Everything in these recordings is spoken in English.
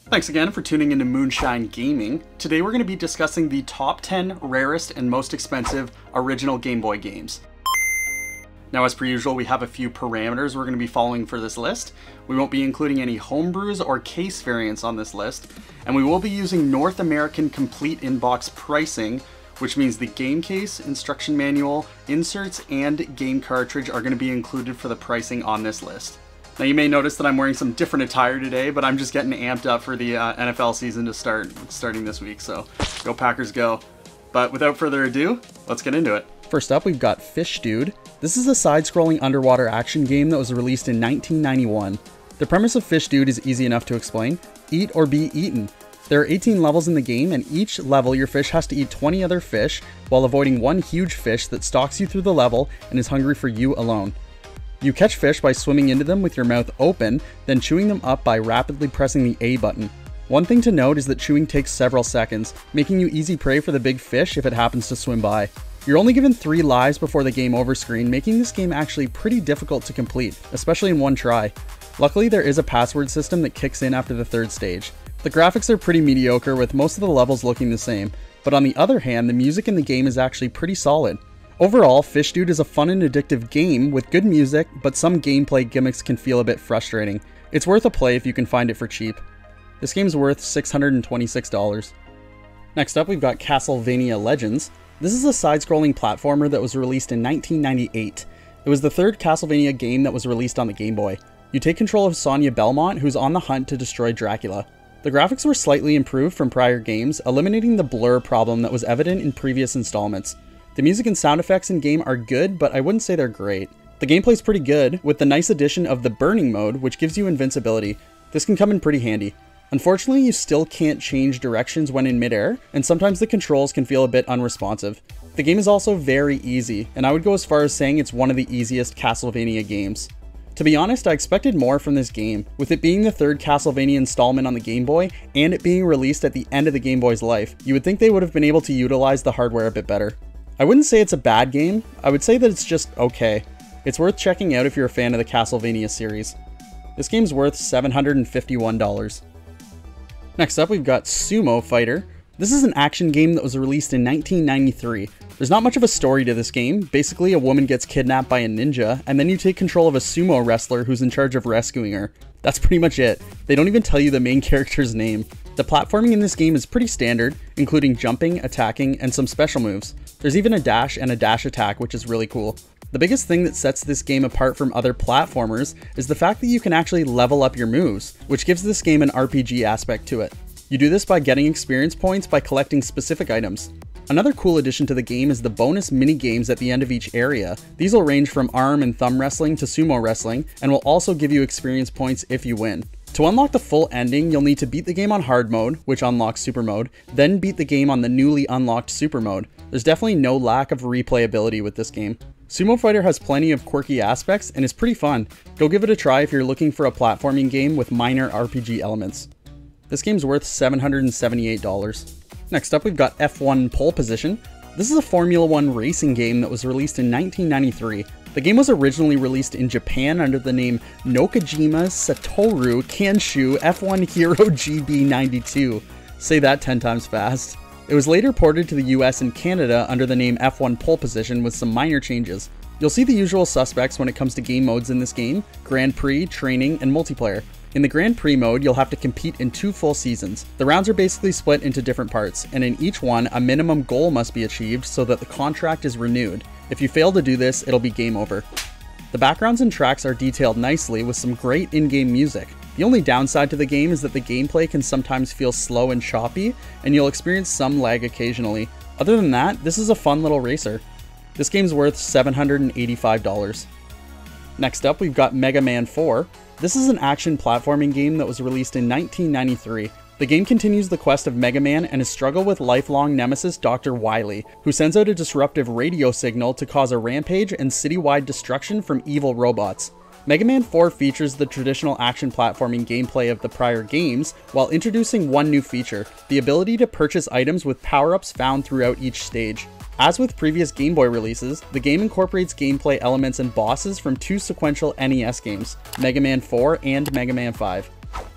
Thanks again for tuning into Moonshine Gaming. Today we're going to be discussing the top 10 rarest and most expensive original Game Boy games. Now, as per usual, we have a few parameters we're going to be following for this list. We won't be including any Home Brews or case variants on this list, and we will be using North American Complete inbox pricing, which means the game case, instruction manual, inserts, and game cartridge are going to be included for the pricing on this list. Now, you may notice that I'm wearing some different attire today, but I'm just getting amped up for the NFL season to start. It's starting this week, so go Packers go. But without further ado, let's get into it. First up, we've got Fish Dude. This is a side-scrolling underwater action game that was released in 1991. The premise of Fish Dude is easy enough to explain. Eat or be eaten. There are 18 levels in the game, and each level your fish has to eat 20 other fish while avoiding one huge fish that stalks you through the level and is hungry for you alone. You catch fish by swimming into them with your mouth open, then chewing them up by rapidly pressing the A button. One thing to note is that chewing takes several seconds, making you easy prey for the big fish if it happens to swim by. You're only given 3 lives before the game over screen, making this game actually pretty difficult to complete, especially in one try. Luckily, there is a password system that kicks in after the 3rd stage. The graphics are pretty mediocre, with most of the levels looking the same, but on the other hand, the music in the game is actually pretty solid. Overall, Fish Dude is a fun and addictive game with good music, but some gameplay gimmicks can feel a bit frustrating. It's worth a play if you can find it for cheap. This game's worth $626. Next up, we've got Castlevania Legends. This is a side-scrolling platformer that was released in 1998. It was the 3rd Castlevania game that was released on the Game Boy. You take control of Sonia Belmont, who's on the hunt to destroy Dracula. The graphics were slightly improved from prior games, eliminating the blur problem that was evident in previous installments. The music and sound effects in game are good, but I wouldn't say they're great. The gameplay's pretty good, with the nice addition of the burning mode, which gives you invincibility. This can come in pretty handy. Unfortunately, you still can't change directions when in midair, and sometimes the controls can feel a bit unresponsive. The game is also very easy, and I would go as far as saying it's one of the easiest Castlevania games. To be honest, I expected more from this game, with it being the 3rd Castlevania installment on the Game Boy, and it being released at the end of the Game Boy's life. You would think they would have been able to utilize the hardware a bit better. I wouldn't say it's a bad game, I would say that it's just okay. It's worth checking out if you're a fan of the Castlevania series. This game's worth $751. Next up, we've got Sumo Fighter. This is an action game that was released in 1993. There's not much of a story to this game. Basically, a woman gets kidnapped by a ninja, and then you take control of a sumo wrestler who's in charge of rescuing her. That's pretty much it. They don't even tell you the main character's name. The platforming in this game is pretty standard, including jumping, attacking, and some special moves. There's even a dash and a dash attack, which is really cool. The biggest thing that sets this game apart from other platformers is the fact that you can actually level up your moves, which gives this game an RPG aspect to it. You do this by getting experience points by collecting specific items. Another cool addition to the game is the bonus mini-games at the end of each area. These will range from arm and thumb wrestling to sumo wrestling, and will also give you experience points if you win. To unlock the full ending, you'll need to beat the game on hard mode, which unlocks super mode, then beat the game on the newly unlocked super mode. There's definitely no lack of replayability with this game. Sumo Fighter has plenty of quirky aspects and is pretty fun. Go give it a try if you're looking for a platforming game with minor RPG elements. This game's worth $778. Next up, we've got F1 Pole Position. This is a Formula 1 racing game that was released in 1993. The game was originally released in Japan under the name Nokojima Satoru Kanshu F1 Hero GB92. Say that 10 times fast. It was later ported to the US and Canada under the name F1 Pole Position with some minor changes. You'll see the usual suspects when it comes to game modes in this game: Grand Prix, Training, and Multiplayer. In the Grand Prix mode, you'll have to compete in 2 full seasons. The rounds are basically split into different parts, and in each one, a minimum goal must be achieved so that the contract is renewed. If you fail to do this, it'll be game over. The backgrounds and tracks are detailed nicely with some great in-game music. The only downside to the game is that the gameplay can sometimes feel slow and choppy, and you'll experience some lag occasionally. Other than that, this is a fun little racer. This game's worth $785. Next up, we've got Mega Man 4. This is an action platforming game that was released in 1993. The game continues the quest of Mega Man and his struggle with lifelong nemesis Dr. Wily, who sends out a disruptive radio signal to cause a rampage and citywide destruction from evil robots. Mega Man 4 features the traditional action platforming gameplay of the prior games, while introducing one new feature: the ability to purchase items with power-ups found throughout each stage. As with previous Game Boy releases, the game incorporates gameplay elements and bosses from 2 sequential NES games, Mega Man 4 and Mega Man 5.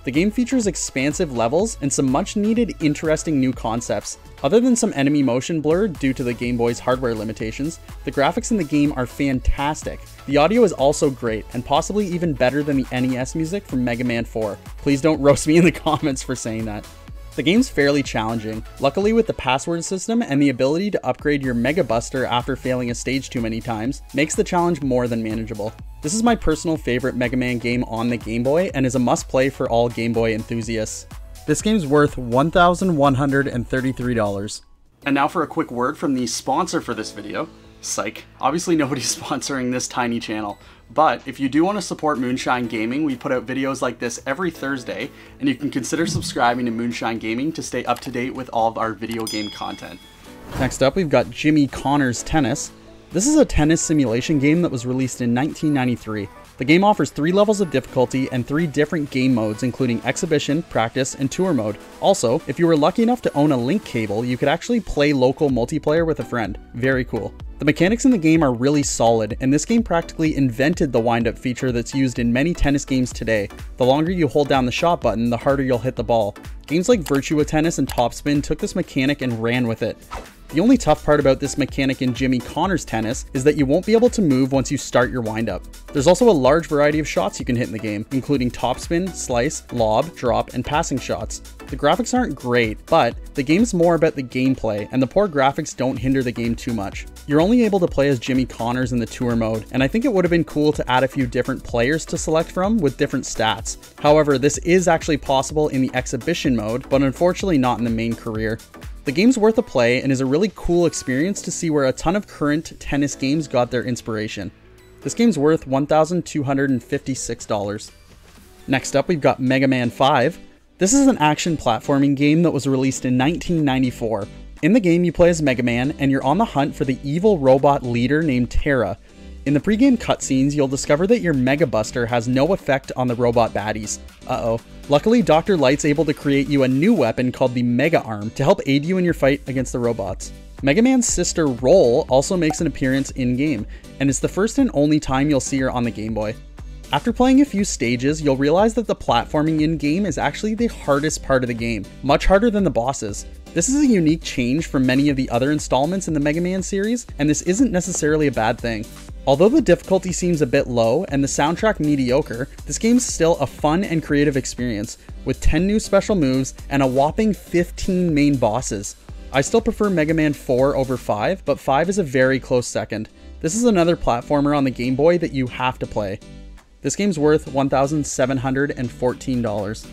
The game features expansive levels and some much needed interesting new concepts. Other than some enemy motion blur due to the Game Boy's hardware limitations, the graphics in the game are fantastic. The audio is also great, and possibly even better than the NES music from Mega Man 4. Please don't roast me in the comments for saying that. The game's fairly challenging. Luckily, with the password system and the ability to upgrade your Mega Buster after failing a stage too many times, makes the challenge more than manageable. This is my personal favorite Mega Man game on the Game Boy and is a must-play for all Game Boy enthusiasts. This game's worth $1,133. And now for a quick word from the sponsor for this video. Psych. Obviously nobody's sponsoring this tiny channel, but if you do want to support Moonshine Gaming, we put out videos like this every Thursday, and you can consider subscribing to Moonshine Gaming to stay up to date with all of our video game content. Next up, we've got Jimmy Connors Tennis. This is a tennis simulation game that was released in 1993. The game offers 3 levels of difficulty and 3 different game modes, including Exhibition, Practice, and Tour mode. Also, if you were lucky enough to own a link cable, you could actually play local multiplayer with a friend. Very cool. The mechanics in the game are really solid, and this game practically invented the wind-up feature that's used in many tennis games today. The longer you hold down the shot button, the harder you'll hit the ball. Games like Virtua Tennis and Topspin took this mechanic and ran with it. The only tough part about this mechanic in Jimmy Connors Tennis is that you won't be able to move once you start your windup. There's also a large variety of shots you can hit in the game, including topspin, slice, lob, drop, and passing shots. The graphics aren't great, but the game's more about the gameplay, and the poor graphics don't hinder the game too much. You're only able to play as Jimmy Connors in the Tour mode, and I think it would have been cool to add a few different players to select from with different stats. However, this is actually possible in the Exhibition mode, but unfortunately not in the main career. The game's worth a play and is a really cool experience to see where a ton of current tennis games got their inspiration. This game's worth $1,256. Next up, we've got Mega Man 5. This is an action platforming game that was released in 1994. In the game, you play as Mega Man, and you're on the hunt for the evil robot leader named Terra. In the pre-game cutscenes, you'll discover that your Mega Buster has no effect on the robot baddies. Uh-oh. Luckily, Dr. Light's able to create you a new weapon called the Mega Arm to help aid you in your fight against the robots. Mega Man's sister Roll also makes an appearance in-game, and it's the first and only time you'll see her on the Game Boy. After playing a few stages, you'll realize that the platforming in-game is actually the hardest part of the game, much harder than the bosses. This is a unique change from many of the other installments in the Mega Man series, and this isn't necessarily a bad thing. Although the difficulty seems a bit low and the soundtrack mediocre, this game's still a fun and creative experience, with 10 new special moves and a whopping 15 main bosses. I still prefer Mega Man 4 over 5, but 5 is a very close second. This is another platformer on the Game Boy that you have to play. This game's worth $1,714.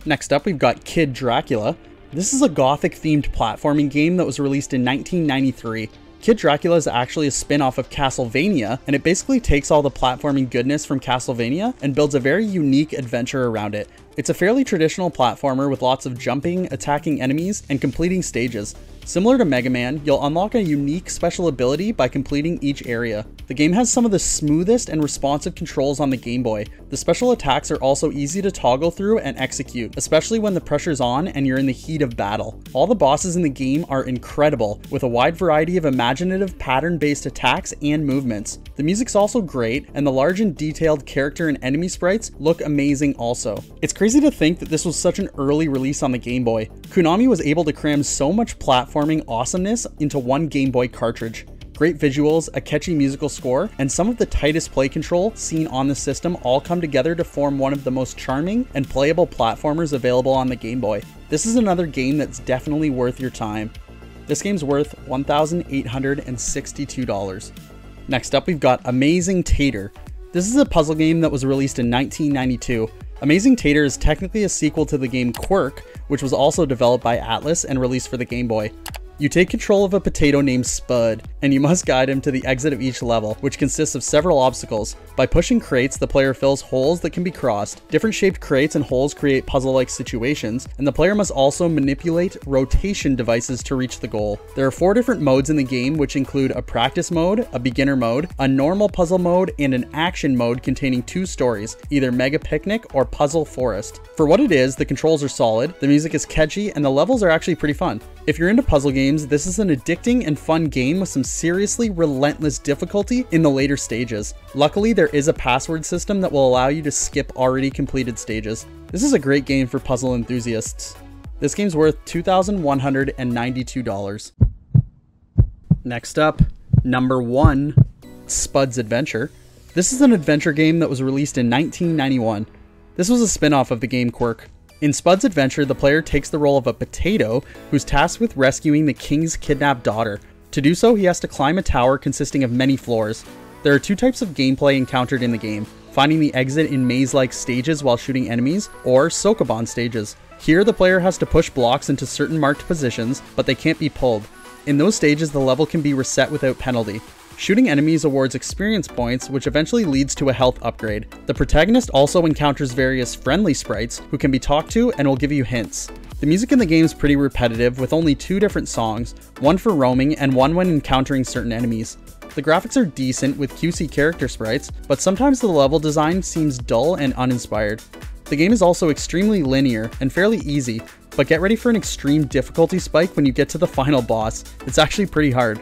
Next up, we've got Kid Dracula. This is a gothic-themed platforming game that was released in 1993. Kid Dracula is actually a spin-off of Castlevania, and it basically takes all the platforming goodness from Castlevania and builds a very unique adventure around it. It's a fairly traditional platformer with lots of jumping, attacking enemies, and completing stages. Similar to Mega Man, you'll unlock a unique special ability by completing each area. The game has some of the smoothest and responsive controls on the Game Boy. The special attacks are also easy to toggle through and execute, especially when the pressure's on and you're in the heat of battle. All the bosses in the game are incredible, with a wide variety of imaginative pattern-based attacks and movements. The music's also great, and the large and detailed character and enemy sprites look amazing also. It's crazy to think that this was such an early release on the Game Boy. Konami was able to cram so much platforming awesomeness into one Game Boy cartridge. Great visuals, a catchy musical score, and some of the tightest play control seen on the system all come together to form one of the most charming and playable platformers available on the Game Boy. This is another game that's definitely worth your time. This game's worth $1,862. Next up, we've got Amazing Tater. This is a puzzle game that was released in 1992. Amazing Tater is technically a sequel to the game Quirk, which was also developed by Atlas and released for the Game Boy. You take control of a potato named Spud, and you must guide him to the exit of each level, which consists of several obstacles. By pushing crates, the player fills holes that can be crossed. Different shaped crates and holes create puzzle-like situations, and the player must also manipulate rotation devices to reach the goal. There are 4 different modes in the game, which include a practice mode, a beginner mode, a normal puzzle mode, and an action mode containing 2 stories, either Mega Picnic or Puzzle Forest. For what it is, the controls are solid, the music is catchy, and the levels are actually pretty fun. If you're into puzzle games, this is an addicting and fun game with some seriously relentless difficulty in the later stages. Luckily, there is a password system that will allow you to skip already completed stages. This is a great game for puzzle enthusiasts. This game's worth $2,192. Next up, number 1, Spud's Adventure. This is an adventure game that was released in 1991. This was a spin-off of the game Quirk. In Spud's Adventure, the player takes the role of a potato who's tasked with rescuing the king's kidnapped daughter. To do so, he has to climb a tower consisting of many floors. There are 2 types of gameplay encountered in the game: finding the exit in maze-like stages while shooting enemies, or Sokoban stages. Here, the player has to push blocks into certain marked positions, but they can't be pulled. In those stages, the level can be reset without penalty. Shooting enemies awards experience points, which eventually leads to a health upgrade. The protagonist also encounters various friendly sprites who can be talked to and will give you hints. The music in the game is pretty repetitive, with only 2 different songs, one for roaming and one when encountering certain enemies. The graphics are decent with cutesy character sprites, but sometimes the level design seems dull and uninspired. The game is also extremely linear and fairly easy, but get ready for an extreme difficulty spike when you get to the final boss. It's actually pretty hard.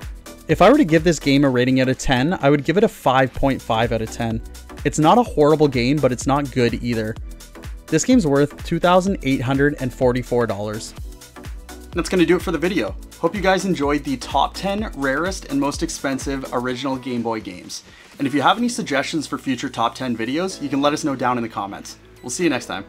If I were to give this game a rating out of 10, I would give it a 5.5 out of 10. It's not a horrible game, but it's not good either. This game's worth $2,844. That's going to do it for the video. Hope you guys enjoyed the top 10 rarest and most expensive original Game Boy games. And if you have any suggestions for future top 10 videos, you can let us know down in the comments. We'll see you next time.